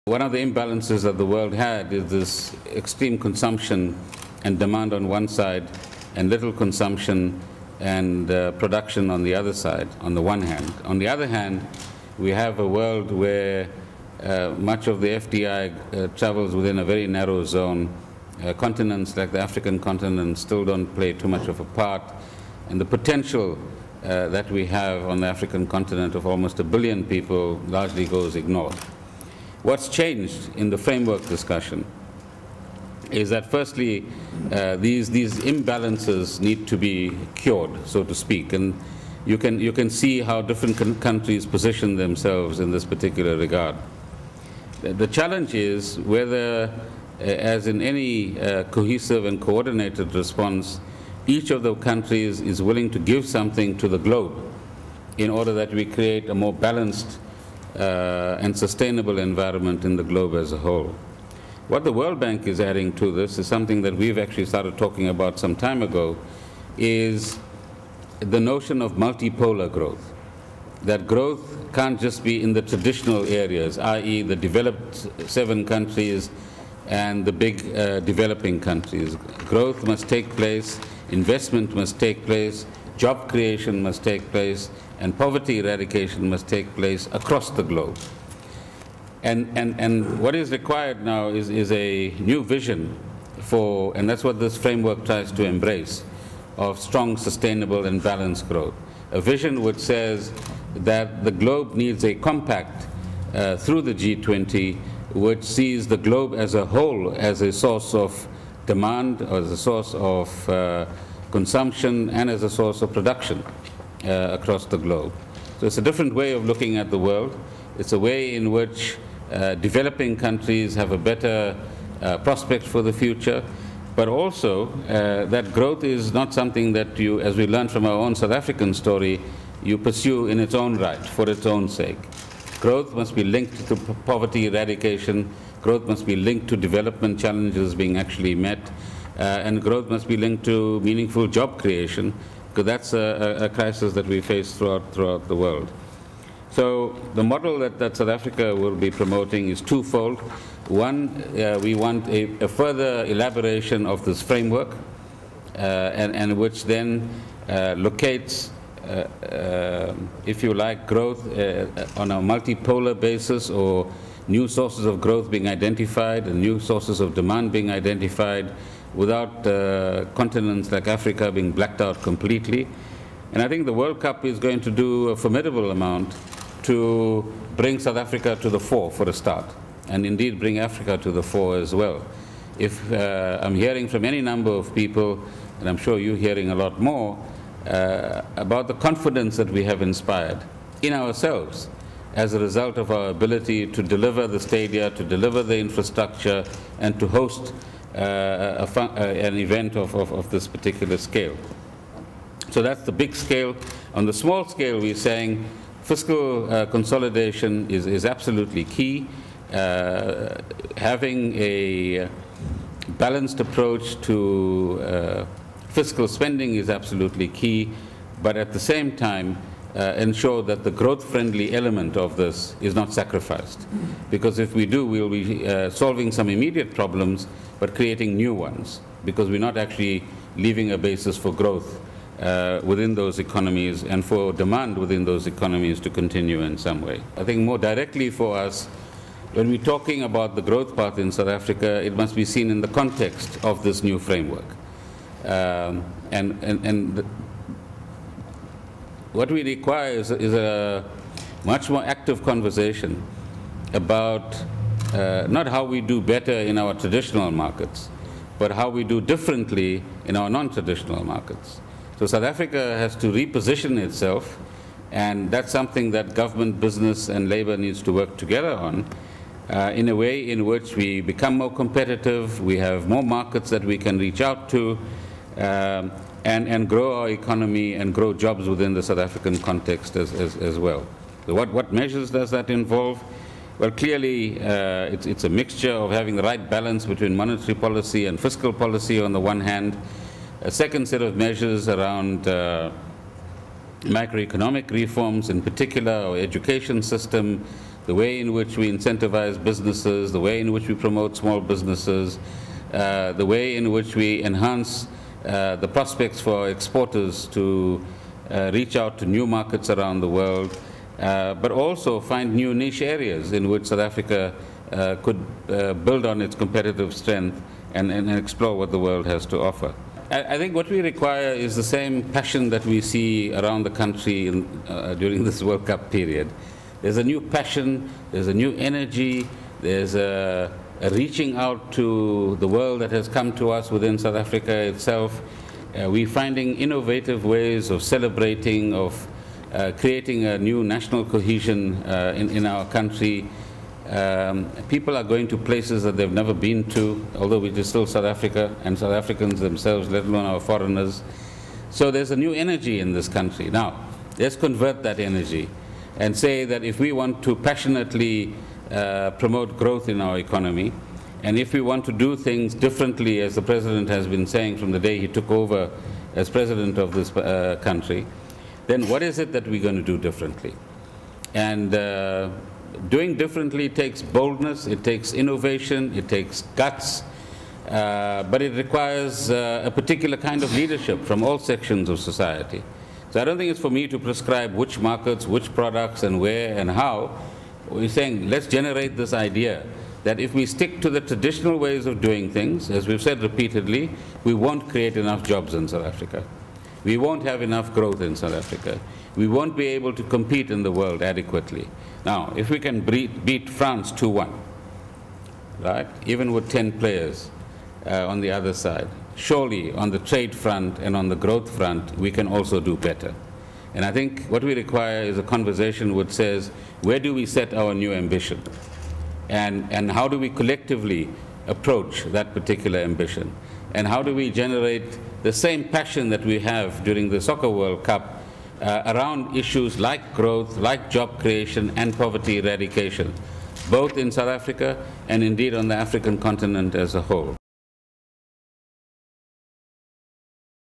One of the imbalances that the world had is this extreme consumption and demand on one side and little consumption and production on the other side, on the one hand. On the other hand, we have a world where much of the FDI travels within a very narrow zone. Continents like the African continent still don't play too much of a part, and the potential that we have on the African continent of almost 1 billion people largely goes ignored. What's changed in the framework discussion is that firstly, these imbalances need to be cured, so to speak, and you can see how different countries position themselves in this particular regard. The challenge is whether, as in any cohesive and coordinated response, each of the countries is willing to give something to the globe in order that we create a more balanced and sustainable environment in the globe as a whole. What the World Bank is adding to this is something that we've actually started talking about some time ago, is the notion of multipolar growth. That growth can't just be in the traditional areas, i.e. the developed 7 countries and the big developing countries. Growth must take place, investment must take place, job creation must take place, and poverty eradication must take place across the globe. And what is required now is a new vision for, and that's what this framework tries to embrace, of strong, sustainable, and balanced growth. A vision which says that the globe needs a compact through the G20 which sees the globe as a whole as a source of demand, or as a source of consumption, and as a source of production across the globe. So it's a different way of looking at the world. It's a way in which developing countries have a better prospect for the future, but also that growth is not something that you, as we learned from our own South African story, you pursue in its own right, for its own sake. Growth must be linked to poverty eradication, growth must be linked to development challenges being actually met, and growth must be linked to meaningful job creation, because that's a crisis that we face throughout the world. So the model that South Africa will be promoting is twofold. One, we want a further elaboration of this framework, and which then locates, if you like, growth on a multipolar basis, or new sources of growth being identified and new sources of demand being identified, without continents like Africa being blacked out completely. And I think the World Cup is going to do a formidable amount to bring South Africa to the fore for a start, and indeed bring Africa to the fore as well. If I'm hearing from any number of people, and I'm sure you're hearing a lot more, about the confidence that we have inspired in ourselves as a result of our ability to deliver the stadia, to deliver the infrastructure, and to host an event of this particular scale. So that's the big scale. On the small scale, we're saying fiscal consolidation is absolutely key. Having a balanced approach to fiscal spending is absolutely key, but at the same time ensure that the growth-friendly element of this is not sacrificed. Because if we do, we'll be solving some immediate problems, but creating new ones, because we're not actually leaving a basis for growth within those economies and for demand within those economies to continue in some way. I think more directly for us, when we're talking about the growth path in South Africa, it must be seen in the context of this new framework. What we require is a much more active conversation about not how we do better in our traditional markets, but how we do differently in our non-traditional markets. So South Africa has to reposition itself, and that's something that government, business, and labor needs to work together on, in a way in which we become more competitive, we have more markets that we can reach out to, and grow our economy and grow jobs within the South African context as well. So what measures does that involve? Well, clearly, it's a mixture of having the right balance between monetary policy and fiscal policy on the one hand, a second set of measures around macroeconomic reforms, in particular our education system, the way in which we incentivize businesses, the way in which we promote small businesses, the way in which we enhance the prospects for exporters to reach out to new markets around the world, but also find new niche areas in which South Africa could build on its competitive strength and explore what the world has to offer. I think what we require is the same passion that we see around the country during this World Cup period. There's a new passion, there's a new energy, there's a reaching out to the world that has come to us within South Africa itself. We're finding innovative ways of celebrating, of creating a new national cohesion in our country. People are going to places that they've never been to, although it is still South Africa, and South Africans themselves, let alone our foreigners. So there's a new energy in this country. Now, let's convert that energy and say that if we want to passionately promote growth in our economy, and if we want to do things differently, as the President has been saying from the day he took over as President of this country, then what is it that we're going to do differently? And doing differently takes boldness, it takes innovation, it takes guts, but it requires a particular kind of leadership from all sections of society. So I don't think it's for me to prescribe which markets, which products, and where and how. We're saying let's generate this idea that if we stick to the traditional ways of doing things, as we've said repeatedly, we won't create enough jobs in South Africa. We won't have enough growth in South Africa. We won't be able to compete in the world adequately. Now, if we can beat France 2-1, right, even with 10 players on the other side, surely on the trade front and on the growth front, we can also do better. And I think what we require is a conversation which says, where do we set our new ambition? And how do we collectively approach that particular ambition? And how do we generate the same passion that we have during the Soccer World Cup around issues like growth, like job creation and poverty eradication, both in South Africa and indeed on the African continent as a whole?